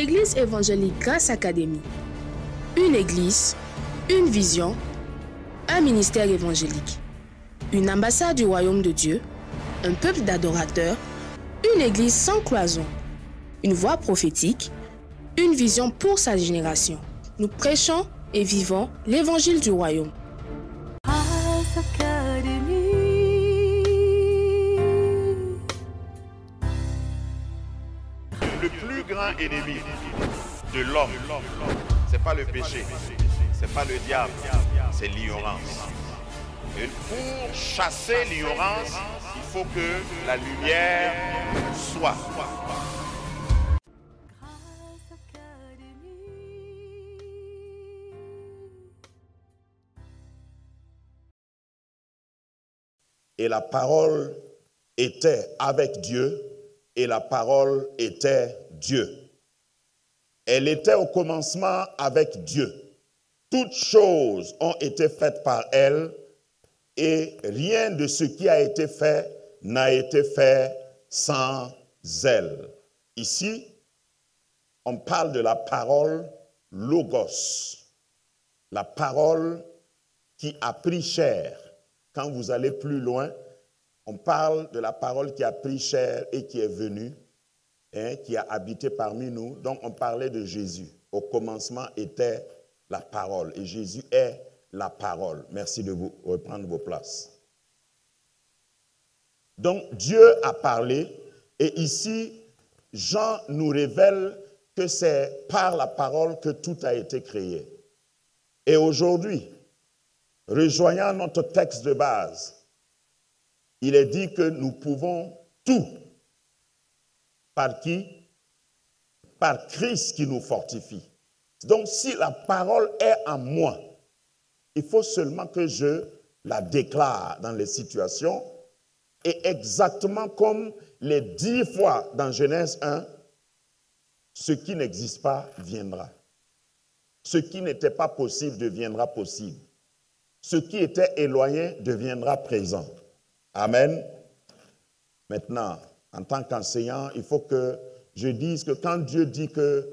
Église évangélique Grâce Académie. Une église, une vision, un ministère évangélique. Une ambassade du royaume de Dieu, un peuple d'adorateurs, une église sans cloison, une voix prophétique, une vision pour sa génération. Nous prêchons et vivons l'évangile du royaume. Le plus grand ennemi de l'homme, c'est pas le péché, c'est pas le diable, c'est l'ignorance. Et pour chasser l'ignorance, il faut que la lumière soit. Et la parole était avec Dieu, et la parole était Dieu. Elle était au commencement avec Dieu. Toutes choses ont été faites par elle, et rien de ce qui a été fait n'a été fait sans elle. Ici, on parle de la parole logos, la parole qui a pris chair. Quand vous allez plus loin, on parle de la parole qui a pris chair et qui est venue, qui a habité parmi nous. Donc on parlait de Jésus. Au commencement était la parole et Jésus est la parole. Merci de vous reprendre vos places. Donc Dieu a parlé et ici, Jean nous révèle que c'est par la parole que tout a été créé. Et aujourd'hui, rejoignant notre texte de base, il est dit que nous pouvons tout. Par qui? Par Christ qui nous fortifie. Donc si la parole est en moi, il faut seulement que je la déclare dans les situations. Et exactement comme les 10 fois dans Genèse 1, ce qui n'existe pas viendra. Ce qui n'était pas possible deviendra possible. Ce qui était éloigné deviendra présent. Amen. Maintenant, en tant qu'enseignant, il faut que je dise que quand Dieu dit que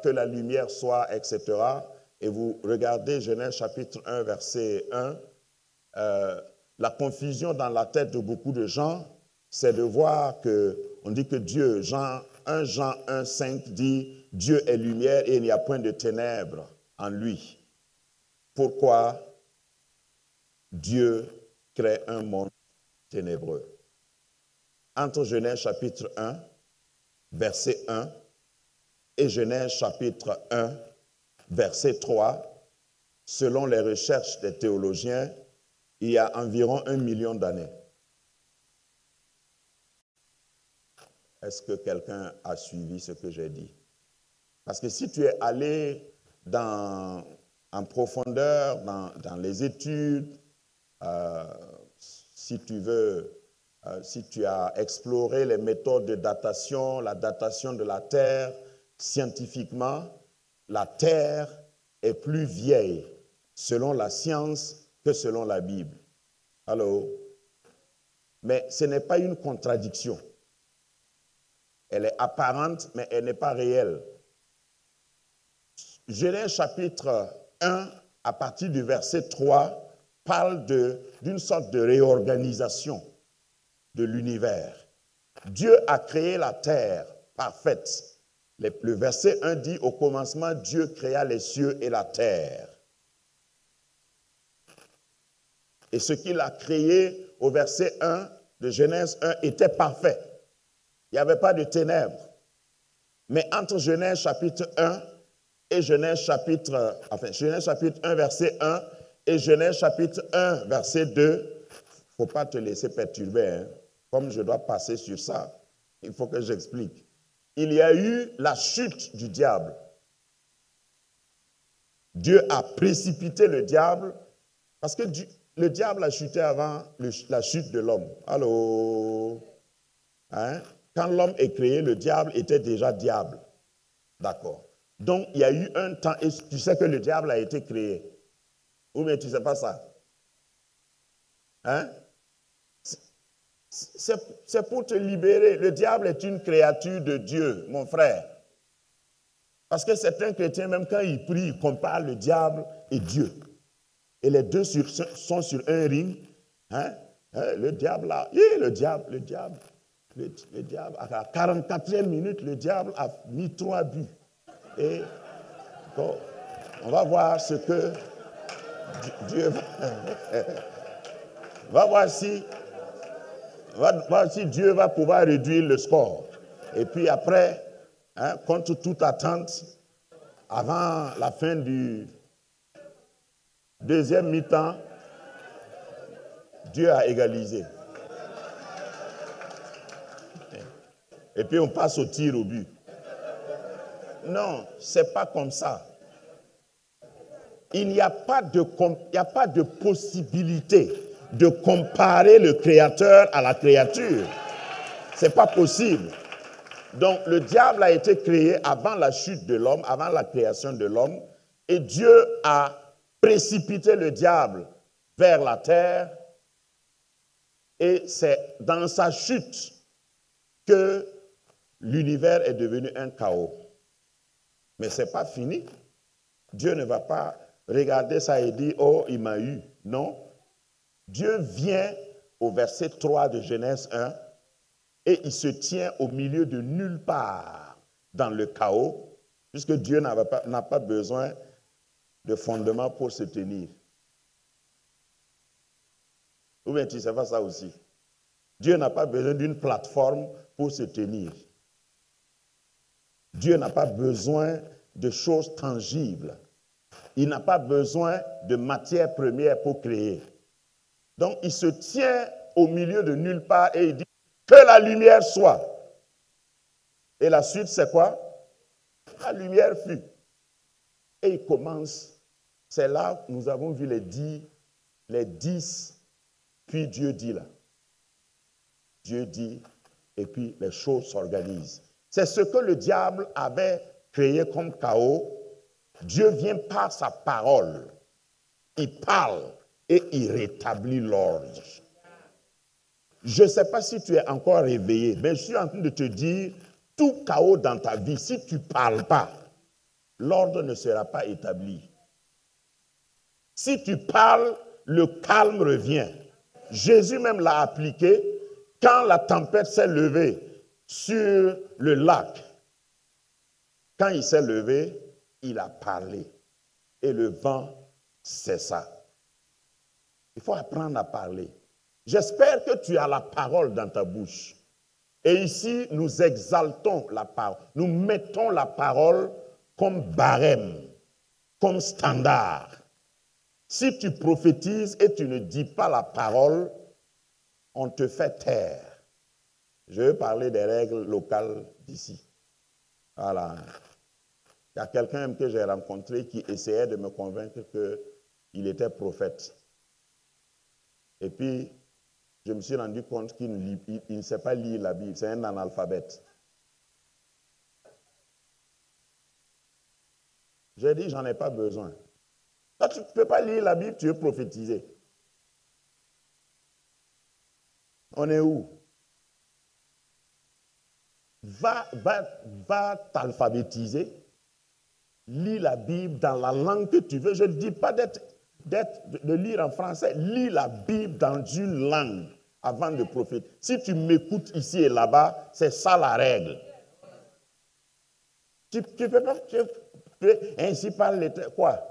la lumière soit, etc., et vous regardez Genèse chapitre 1, verset 1, la confusion dans la tête de beaucoup de gens, c'est de voir qu'on dit que Dieu, 1 Jean 1, 5 dit, Dieu est lumière et il n'y a point de ténèbres en lui. Pourquoi Dieu crée un monde ténébreux? Entre Genèse chapitre 1, verset 1, et Genèse chapitre 1, verset 3, selon les recherches des théologiens, il y a environ 1 million d'années. Est-ce que quelqu'un a suivi ce que j'ai dit? Parce que si tu es allé en profondeur dans les études, si tu veux, si tu as exploré les méthodes de datation, la datation de la Terre, scientifiquement, la Terre est plus vieille selon la science que selon la Bible. Allô? Mais ce n'est pas une contradiction. Elle est apparente, mais elle n'est pas réelle. Genèse chapitre 1, à partir du verset 3, parle d'une sorte de réorganisation de l'univers. Dieu a créé la terre parfaite. Le verset 1 dit, au commencement, Dieu créa les cieux et la terre. Et ce qu'il a créé au verset 1 de Genèse 1 était parfait. Il n'y avait pas de ténèbres. Mais entre Genèse chapitre 1 et Genèse chapitre 1 verset 1 et Genèse chapitre 1 verset 2, il ne faut pas te laisser perturber. Hein. Comme je dois passer sur ça, il faut que j'explique. Il y a eu la chute du diable. Dieu a précipité le diable parce que le diable a chuté avant la chute de l'homme. Allô? Hein? Quand l'homme est créé, le diable était déjà diable. D'accord. Donc, il y a eu un temps, et tu sais que le diable a été créé. Ou bien tu ne sais pas ça? Hein? C'est pour te libérer. Le diable est une créature de Dieu, mon frère. Parce que certains chrétiens, même quand ils prient, ils comparent le diable et Dieu. Et les deux sont sur un ring. Hein? Le diable là, le diable, à la 44e minute, le diable a mis 3 buts. Et bon, on va voir ce que Dieu va voir si Dieu va pouvoir réduire le score. Et puis après, contre toute attente, avant la fin du deuxième mi-temps, Dieu a égalisé. Et puis on passe au tir au but. Non, ce n'est pas comme ça. Il n'y a pas de possibilité de comparer le Créateur à la créature. Ce n'est pas possible. Donc le diable a été créé avant la chute de l'homme, avant la création de l'homme, et Dieu a précipité le diable vers la terre, et c'est dans sa chute que l'univers est devenu un chaos. Mais ce n'est pas fini. Dieu ne va pas regarder ça et dire « Oh, il m'a eu ». Non. Dieu vient au verset 3 de Genèse 1 et il se tient au milieu de nulle part dans le chaos, puisque Dieu n'a pas besoin de fondement pour se tenir. Ou bien tu ne sais pas ça aussi. Dieu n'a pas besoin d'une plateforme pour se tenir. Dieu n'a pas besoin de choses tangibles. Il n'a pas besoin de matière première pour créer. Donc, il se tient au milieu de nulle part et il dit que la lumière soit. Et la suite, c'est quoi? La lumière fut. Et il commence. C'est là que nous avons vu les 10, puis Dieu dit là. Dieu dit, et puis les choses s'organisent. C'est ce que le diable avait créé comme chaos. Dieu vient par sa parole. Il parle et il rétablit l'ordre. Je ne sais pas si tu es encore réveillé, mais je suis en train de te dire, tout chaos dans ta vie, si tu ne parles pas, l'ordre ne sera pas établi. Si tu parles, le calme revient. Jésus même l'a appliqué quand la tempête s'est levée sur le lac. Quand il s'est levé, il a parlé et le vent cessa. Il faut apprendre à parler. J'espère que tu as la parole dans ta bouche. Et ici, nous exaltons la parole. Nous mettons la parole comme barème, comme standard. Si tu prophétises et tu ne dis pas la parole, on te fait taire. Je vais parler des règles locales d'ici. Voilà. Il y a quelqu'un que j'ai rencontré qui essayait de me convaincre qu'il était prophète. Et puis, je me suis rendu compte qu'il ne sait pas lire la Bible. C'est un analphabète. J'ai dit, j'en ai pas besoin. Toi, tu ne peux pas lire la Bible, tu veux prophétiser. On est où? Va t'alphabétiser. Lis la Bible dans la langue que tu veux. Je ne dis pas de lire en français. Lis la Bible dans une langue avant de prophétiser. Si tu m'écoutes ici et là-bas, c'est ça la règle. Tu peux pas... ainsi parle l'Éternel. Quoi?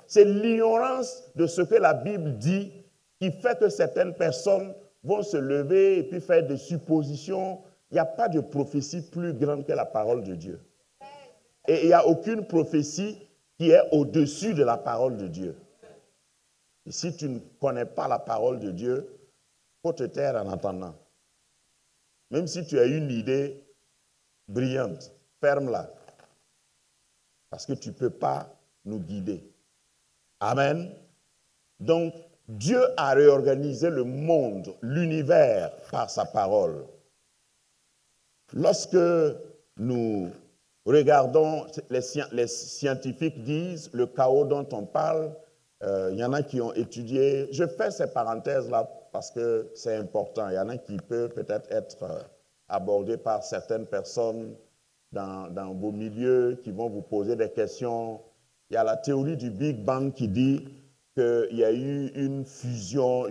C'est l'ignorance de ce que la Bible dit qui fait que certaines personnes vont se lever et puis faire des suppositions. Il n'y a pas de prophétie plus grande que la parole de Dieu. Et il n'y a aucune prophétie qui est au-dessus de la parole de Dieu. Et si tu ne connais pas la parole de Dieu, il faut te taire en attendant. Même si tu as une idée brillante, ferme-la. Parce que tu ne peux pas nous guider. Amen. Donc, Dieu a réorganisé le monde, l'univers, par sa parole. Lorsque nous regardons, les scientifiques disent, le chaos dont on parle, il y en a qui ont étudié. Je fais ces parenthèses-là parce que c'est important. Il y en a qui peuvent peut-être être abordés par certaines personnes dans vos milieux qui vont vous poser des questions. Il y a la théorie du Big Bang qui dit qu'il y a eu une fusion,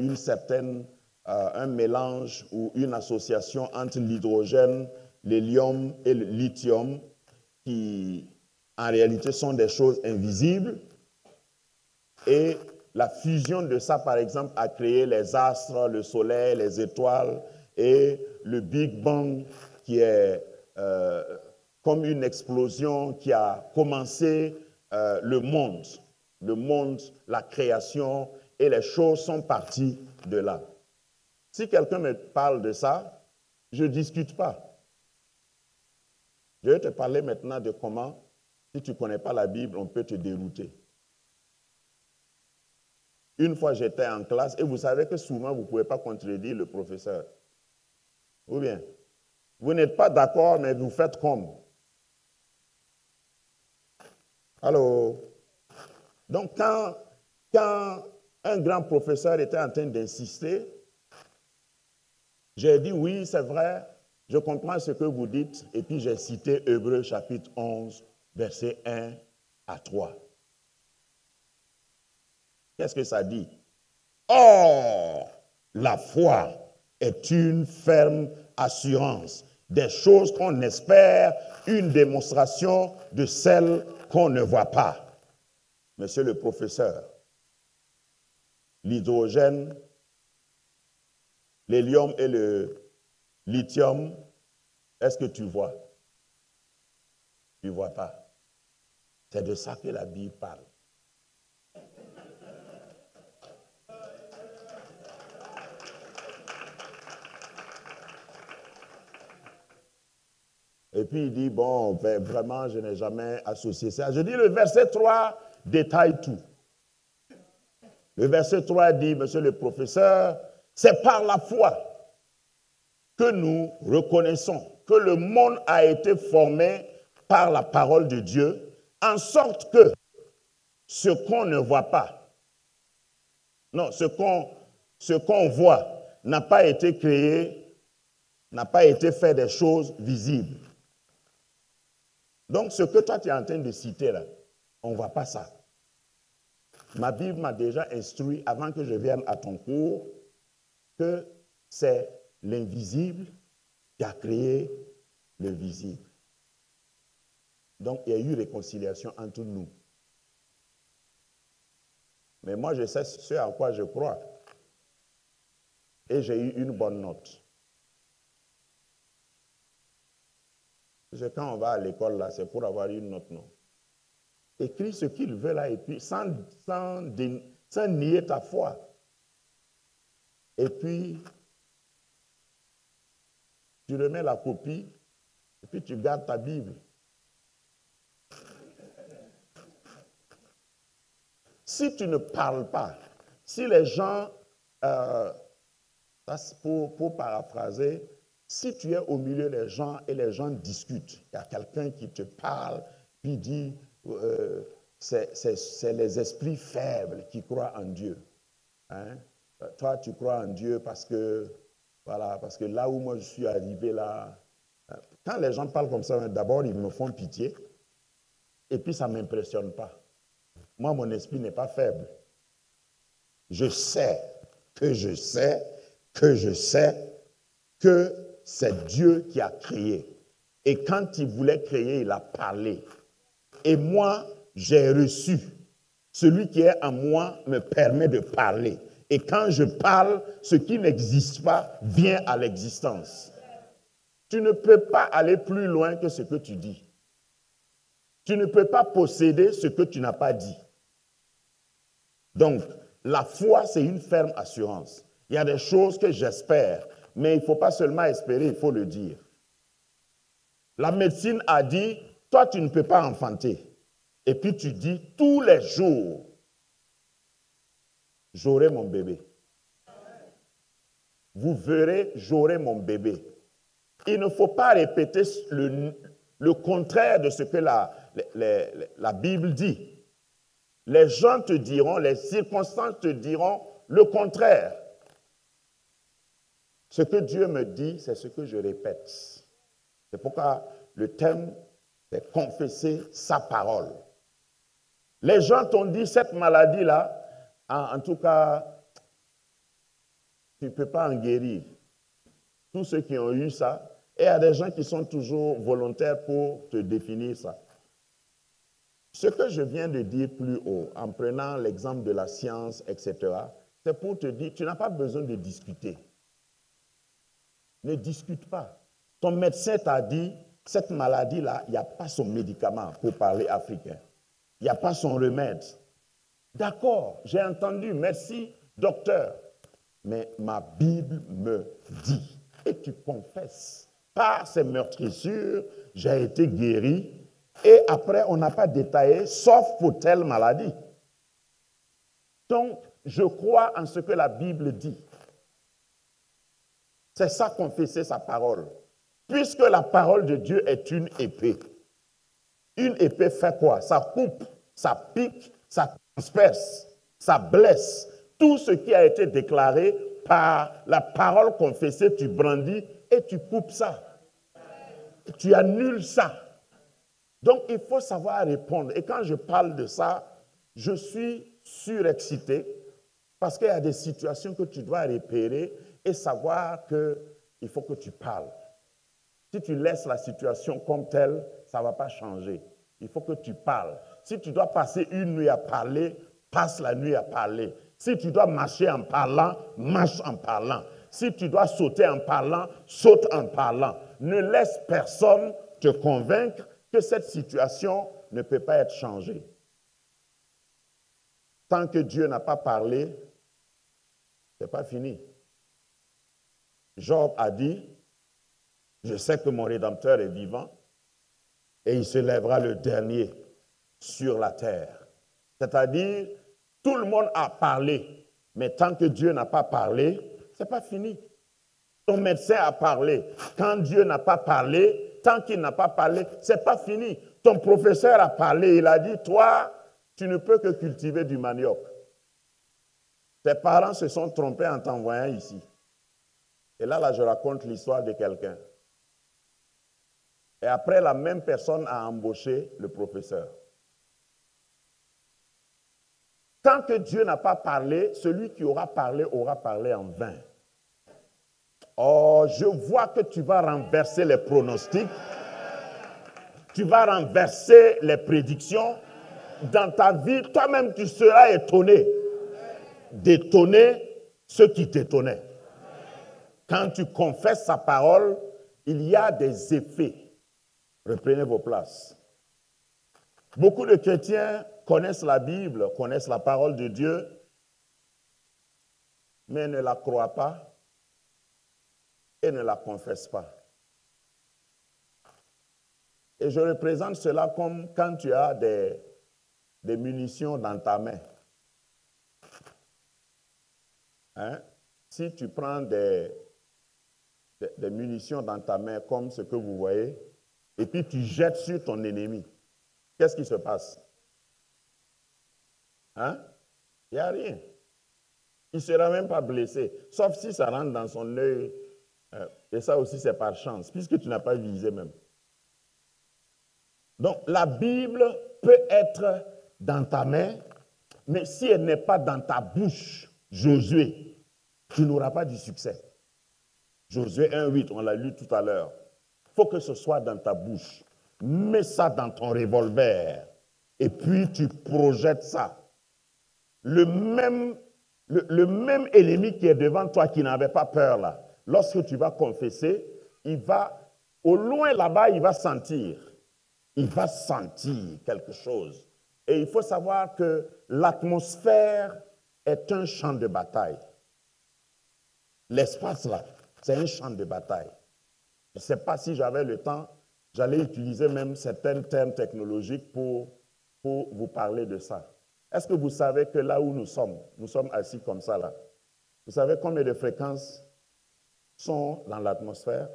un mélange ou une association entre l'hydrogène, l'hélium et le lithium qui, en réalité, sont des choses invisibles. Et la fusion de ça, par exemple, a créé les astres, le soleil, les étoiles, et le Big Bang qui est comme une explosion qui a commencé le monde, la création, et les choses sont parties de là. Si quelqu'un me parle de ça, je ne discute pas. Je vais te parler maintenant de comment, si tu ne connais pas la Bible, on peut te dérouter. Une fois, j'étais en classe, et vous savez que souvent, vous ne pouvez pas contredire le professeur. Ou bien, vous n'êtes pas d'accord, mais vous faites comme. Allô? Donc, quand un grand professeur était en train d'insister, j'ai dit oui, c'est vrai, je comprends ce que vous dites, et puis j'ai cité Hébreux chapitre 11, versets 1 à 3. Qu'est-ce que ça dit? Or, la foi est une ferme assurance des choses qu'on espère, une démonstration de celles qu'on ne voit pas. Monsieur le professeur, l'hydrogène, l'hélium et le lithium, est-ce que tu vois? Tu ne vois pas. C'est de ça que la Bible parle. Et puis il dit, bon, vraiment, je n'ai jamais associé ça. Je dis, le verset 3 détaille tout. Le verset 3 dit, monsieur le professeur, c'est par la foi que nous reconnaissons que le monde a été formé par la parole de Dieu, en sorte que ce qu'on ne voit pas, non, ce qu'on voit n'a pas été créé, n'a pas été fait des choses visibles. Donc, ce que toi, tu es en train de citer là, on ne voit pas ça. Ma Bible m'a déjà instruit, avant que je vienne à ton cours, que c'est l'invisible qui a créé le visible. Donc, il y a eu réconciliation entre nous. Mais moi, je sais ce à quoi je crois. Et j'ai eu une bonne note. Parce que quand on va à l'école, là, c'est pour avoir une note, non? Écris ce qu'il veut là, et puis sans nier ta foi. Et puis, tu remets la copie, et puis tu gardes ta Bible. Si tu ne parles pas, si les gens, pour paraphraser, si tu es au milieu des gens et les gens discutent, il y a quelqu'un qui te parle, puis dit, c'est les esprits faibles qui croient en Dieu. Hein? Toi, tu crois en Dieu parce que, voilà, parce que là où moi je suis arrivé là, quand les gens parlent comme ça, d'abord ils me font pitié, et puis ça ne m'impressionne pas. Moi, mon esprit n'est pas faible. Je sais que c'est Dieu qui a créé. Et quand il voulait créer, il a parlé. Et moi, j'ai reçu. Celui qui est en moi me permet de parler. Et quand je parle, ce qui n'existe pas vient à l'existence. Tu ne peux pas aller plus loin que ce que tu dis. Tu ne peux pas posséder ce que tu n'as pas dit. Donc, la foi, c'est une ferme assurance. Il y a des choses que j'espère, mais il ne faut pas seulement espérer, il faut le dire. La médecine a dit, toi, tu ne peux pas enfanter. Et puis tu dis, tous les jours, j'aurai mon bébé. Vous verrez, j'aurai mon bébé. Il ne faut pas répéter le contraire de ce que la Bible dit. Les gens te diront, les circonstances te diront le contraire. Ce que Dieu me dit, c'est ce que je répète. C'est pourquoi le thème C'est confesser sa parole. Les gens t'ont dit, cette maladie-là, en tout cas, tu ne peux pas en guérir. Tous ceux qui ont eu ça, et il y a des gens qui sont toujours volontaires pour te définir ça. Ce que je viens de dire plus haut, en prenant l'exemple de la science, etc., c'est pour te dire, tu n'as pas besoin de discuter. Ne discute pas. Ton médecin t'a dit, cette maladie-là, il n'y a pas son médicament pour parler africain. Il n'y a pas son remède. D'accord, j'ai entendu, merci, docteur. Mais ma Bible me dit, et tu confesses, par ces meurtrissures, j'ai été guéri. Et après, on n'a pas détaillé, sauf pour telle maladie. Donc, je crois en ce que la Bible dit. C'est ça, confesser sa parole. Puisque la parole de Dieu est une épée. Une épée fait quoi? Ça coupe, ça pique, ça transperce, ça blesse. Tout ce qui a été déclaré par la parole confessée, tu brandis et tu coupes ça. Tu annules ça. Donc, il faut savoir répondre. Et quand je parle de ça, je suis surexcité parce qu'il y a des situations que tu dois repérer et savoir qu'il faut que tu parles. Si tu laisses la situation comme telle, ça ne va pas changer. Il faut que tu parles. Si tu dois passer une nuit à parler, passe la nuit à parler. Si tu dois marcher en parlant, marche en parlant. Si tu dois sauter en parlant, saute en parlant. Ne laisse personne te convaincre que cette situation ne peut pas être changée. Tant que Dieu n'a pas parlé, ce n'est pas fini. Job a dit, je sais que mon Rédempteur est vivant et il se lèvera le dernier sur la terre. C'est-à-dire, tout le monde a parlé, mais tant que Dieu n'a pas parlé, ce n'est pas fini. Ton médecin a parlé. Quand Dieu n'a pas parlé, tant qu'il n'a pas parlé, ce n'est pas fini. Ton professeur a parlé, il a dit, toi, tu ne peux que cultiver du manioc. Tes parents se sont trompés en t'envoyant ici. Et là, je raconte l'histoire de quelqu'un. Et après, la même personne a embauché le professeur. Tant que Dieu n'a pas parlé, celui qui aura parlé en vain. Oh, je vois que tu vas renverser les pronostics. Tu vas renverser les prédictions. Dans ta vie, toi-même, tu seras étonné d'étonner ceux qui t'étonnaient. Quand tu confesses sa parole, il y a des effets. Reprenez vos places. Beaucoup de chrétiens connaissent la Bible, connaissent la parole de Dieu, mais ne la croient pas et ne la confessent pas. Et je représente cela comme quand tu as des munitions dans ta main. Hein? Si tu prends des munitions dans ta main comme ce que vous voyez, et puis tu jettes sur ton ennemi, qu'est-ce qui se passe? Hein? Il n'y a rien. Il ne sera même pas blessé, sauf si ça rentre dans son œil. Et ça aussi, c'est par chance, puisque tu n'as pas visé même. Donc, la Bible peut être dans ta main, mais si elle n'est pas dans ta bouche, Josué, tu n'auras pas du succès. Josué 1,8, on l'a lu tout à l'heure. Il faut que ce soit dans ta bouche. Mets ça dans ton revolver. Et puis tu projettes ça. Le même ennemi qui est devant toi, qui n'avait pas peur là, lorsque tu vas confesser, il va, au loin là-bas, il va sentir. Il va sentir quelque chose. Et il faut savoir que l'atmosphère est un champ de bataille. L'espace là, c'est un champ de bataille. Je ne sais pas si j'avais le temps, j'allais utiliser même certains termes technologiques pour vous parler de ça. Est-ce que vous savez que là où nous sommes assis comme ça là, vous savez combien de fréquences sont dans l'atmosphère?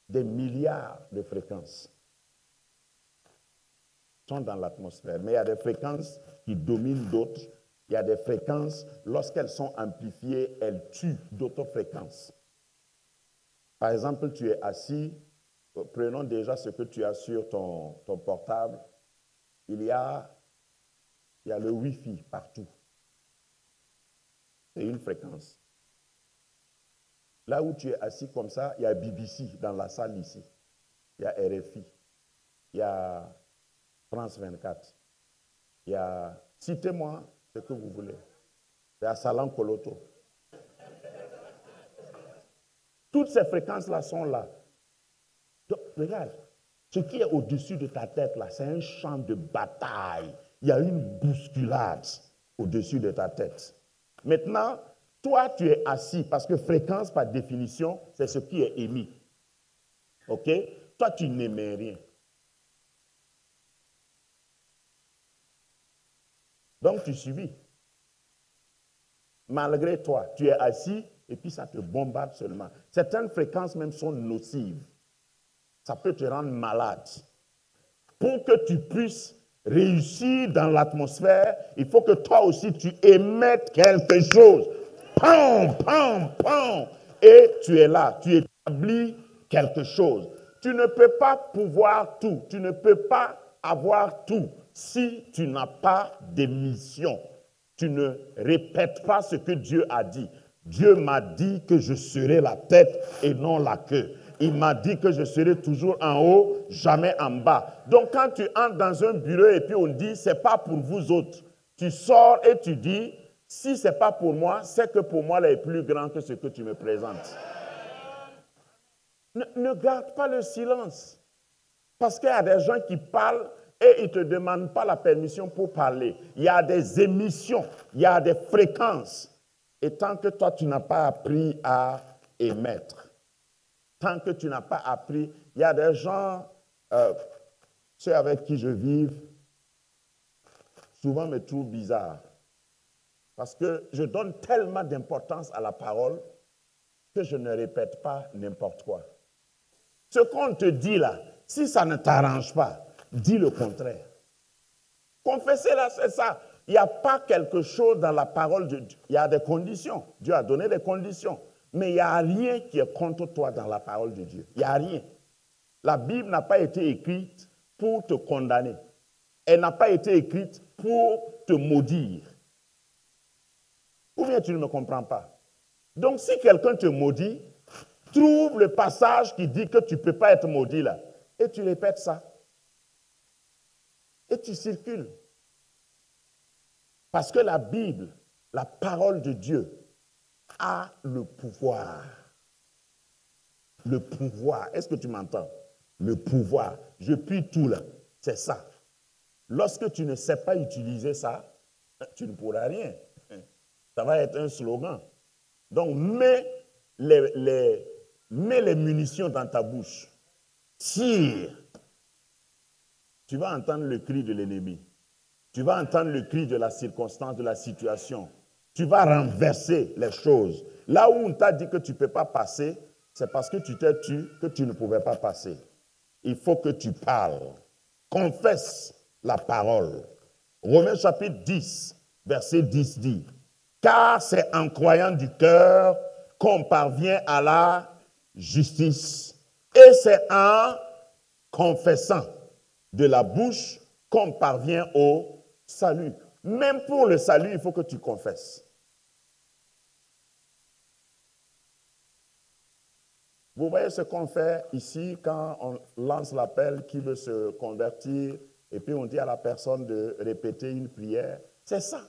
Des milliards de fréquences sont dans l'atmosphère. Mais il y a des fréquences qui dominent d'autres. Il y a des fréquences, lorsqu'elles sont amplifiées, elles tuent d'autres fréquences. Par exemple, tu es assis, prenons déjà ce que tu as sur ton portable. Il y a le Wi-Fi partout. C'est une fréquence. Là où tu es assis comme ça, il y a BBC dans la salle ici. Il y a RFI. Il y a France 24. Il y a... Citez-moi ce que vous voulez. Il y a Salam Koloto. Toutes ces fréquences-là sont là. Donc, regarde, ce qui est au-dessus de ta tête, là, c'est un champ de bataille. Il y a une bousculade au-dessus de ta tête. Maintenant, toi, tu es assis, parce que fréquence, par définition, c'est ce qui est émis. OK? Toi, tu n'émets rien. Donc, tu subis. Malgré toi, tu es assis et puis ça te bombarde seulement. Certaines fréquences même sont nocives. Ça peut te rendre malade. Pour que tu puisses réussir dans l'atmosphère, il faut que toi aussi tu émettes quelque chose. Pam, pam, pam. Et tu es là, tu établis quelque chose. Tu ne peux pas pouvoir tout, tu ne peux pas avoir tout si tu n'as pas d'émission. Tu ne répètes pas ce que Dieu a dit. Dieu m'a dit que je serai la tête et non la queue. Il m'a dit que je serai toujours en haut, jamais en bas. Donc quand tu entres dans un bureau et puis on dit, c'est pas pour vous autres. Tu sors et tu dis, si c'est pas pour moi, c'est que pour moi, là est plus grand que ce que tu me présentes. Ne garde pas le silence. Parce qu'il y a des gens qui parlent et ils ne te demandent pas la permission pour parler. Il y a des émissions, il y a des fréquences. Et tant que toi, tu n'as pas appris à émettre, tant que tu n'as pas appris, il y a des gens, ceux avec qui je vis, souvent me trouvent bizarre. Parce que je donne tellement d'importance à la parole que je ne répète pas n'importe quoi. Ce qu'on te dit là, si ça ne t'arrange pas, dis le contraire. Confesser là, c'est ça. Il n'y a pas quelque chose dans la parole de Dieu. Il y a des conditions. Dieu a donné des conditions. Mais il n'y a rien qui est contre toi dans la parole de Dieu. Il n'y a rien. La Bible n'a pas été écrite pour te condamner. Elle n'a pas été écrite pour te maudire. Ou bien tu ne me comprends pas. Donc si quelqu'un te maudit, trouve le passage qui dit que tu ne peux pas être maudit là. Et tu répètes ça. Et tu circules. Parce que la Bible, la parole de Dieu, a le pouvoir. Le pouvoir. Est-ce que tu m'entends? Le pouvoir. Je puis tout là. C'est ça. Lorsque tu ne sais pas utiliser ça, tu ne pourras rien. Ça va être un slogan. Donc, mets les munitions dans ta bouche. Tire. Tu vas entendre le cri de l'ennemi. Tu vas entendre le cri de la circonstance, de la situation. Tu vas renverser les choses. Là où on t'a dit que tu ne peux pas passer, c'est parce que tu t'es tu que tu ne pouvais pas passer. Il faut que tu parles. Confesse la parole. Romains chapitre 10, verset 10 dit, « Car c'est en croyant du cœur qu'on parvient à la justice, et c'est en confessant de la bouche qu'on parvient au salut. » Même pour le salut, il faut que tu confesses. Vous voyez ce qu'on fait ici quand on lance l'appel qui veut se convertir et puis on dit à la personne de répéter une prière. C'est ça.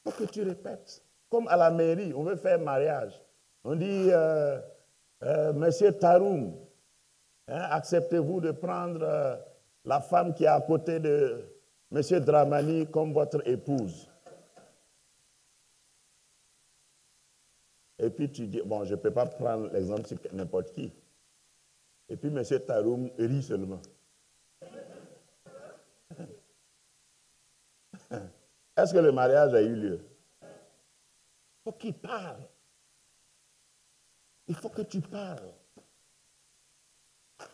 Il faut que tu répètes. Comme à la mairie, on veut faire mariage. On dit, Monsieur Taroum, acceptez-vous de prendre la femme qui est à côté de Monsieur Dramani comme votre épouse? Et puis tu dis, bon, je ne peux pas prendre l'exemple sur n'importe qui. Et puis M. Taroum rit seulement. Est-ce que le mariage a eu lieu? Il faut qu'il parle. Il faut que tu parles.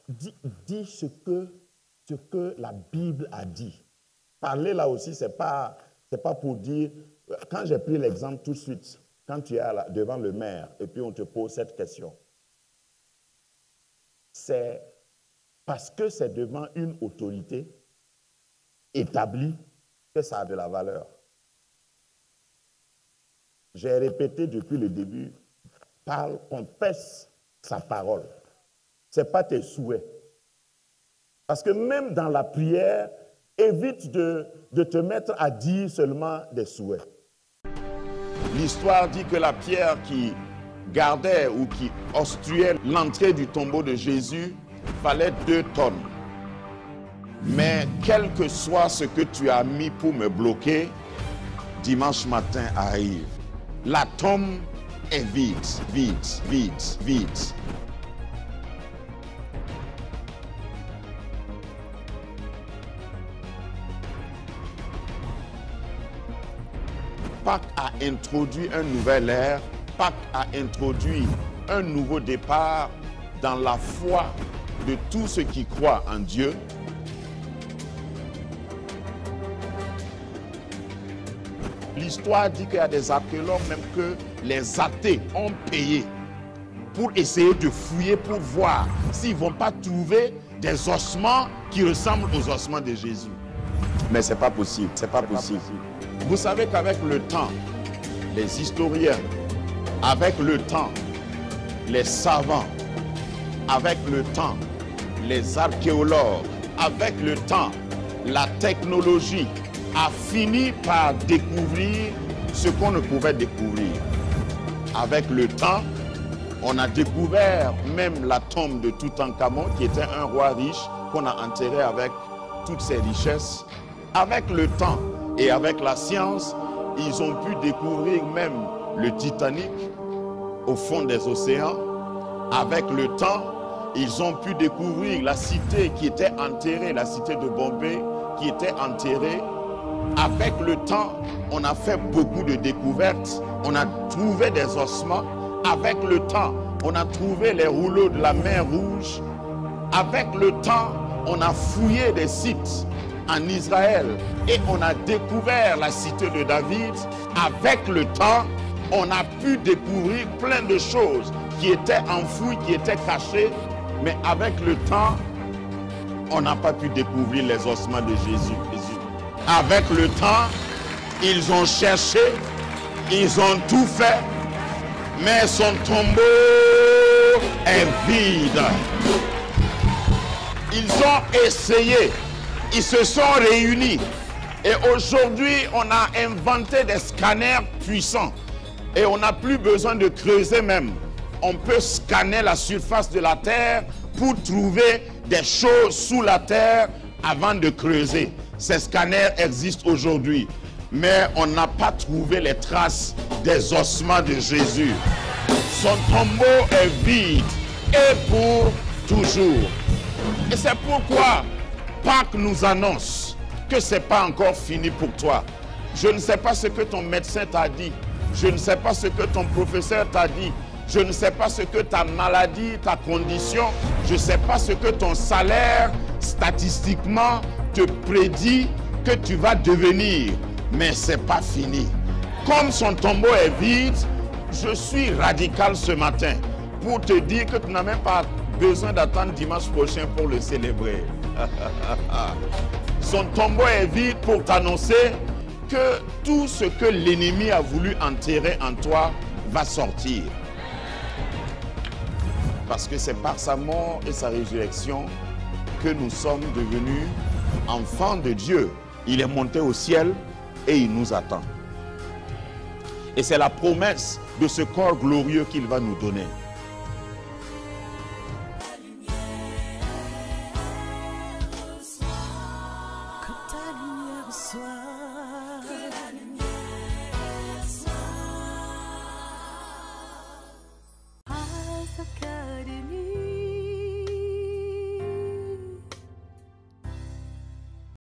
Dis ce que la Bible a dit. Parler là aussi, ce n'est pas pour dire... Quand j'ai pris l'exemple tout de suite, quand tu es devant le maire et puis on te pose cette question, c'est parce que c'est devant une autorité établie que ça a de la valeur. J'ai répété depuis le début, parle, confesse sa parole. Ce n'est pas tes souhaits. Parce que même dans la prière, évite de te mettre à dire seulement des souhaits. L'histoire dit que la pierre qui gardait ou qui obstruait l'entrée du tombeau de Jésus valait 2 tonnes. Mais quel que soit ce que tu as mis pour me bloquer, dimanche matin arrive. La tombe est vide, vide, vide, vide. Pâques a introduit un nouvel ère, Pâques a introduit un nouveau départ dans la foi de tous ceux qui croient en Dieu. L'histoire dit qu'il y a des archéologues, même que les athées ont payé pour essayer de fouiller, pour voir s'ils ne vont pas trouver des ossements qui ressemblent aux ossements de Jésus. Mais ce n'est pas possible, c'est pas possible. Vous savez qu'avec le temps, les historiens, avec le temps, les savants, avec le temps, les archéologues, avec le temps, la technologie a fini par découvrir ce qu'on ne pouvait découvrir. Avec le temps, on a découvert même la tombe de Toutankhamon, qui était un roi riche qu'on a enterré avec toutes ses richesses. Avec le temps et avec la science, ils ont pu découvrir même le Titanic au fond des océans. Avec le temps, ils ont pu découvrir la cité qui était enterrée, la cité de Bombay, qui était enterrée. Avec le temps, on a fait beaucoup de découvertes. On a trouvé des ossements. Avec le temps, on a trouvé les rouleaux de la mer Rouge. Avec le temps, on a fouillé des sites en Israël et on a découvert la cité de David. Avec le temps, on a pu découvrir plein de choses qui étaient enfouies, qui étaient cachées. Mais avec le temps, on n'a pas pu découvrir les ossements de Jésus. Avec le temps, ils ont cherché, ils ont tout fait, mais son tombeau est vide. Ils ont essayé, ils se sont réunis. Et aujourd'hui, on a inventé des scanners puissants. Et on n'a plus besoin de creuser même. On peut scanner la surface de la terre pour trouver des choses sous la terre avant de creuser. Ces scanners existent aujourd'hui, mais on n'a pas trouvé les traces des ossements de Jésus. Son tombeau est vide et pour toujours. Et c'est pourquoi Pâques nous annonce que ce n'est pas encore fini pour toi. Je ne sais pas ce que ton médecin t'a dit. Je ne sais pas ce que ton professeur t'a dit. Je ne sais pas ce que ta maladie, ta condition, je ne sais pas ce que ton salaire, statistiquement, te prédit que tu vas devenir. Mais ce n'est pas fini. Comme son tombeau est vide, je suis radical ce matin pour te dire que tu n'as même pas besoin d'attendre dimanche prochain pour le célébrer. Son tombeau est vide pour t'annoncer que tout ce que l'ennemi a voulu enterrer en toi va sortir. Parce que c'est par sa mort et sa résurrection que nous sommes devenus enfants de Dieu. Il est monté au ciel et il nous attend. Et c'est la promesse de ce corps glorieux qu'il va nous donner.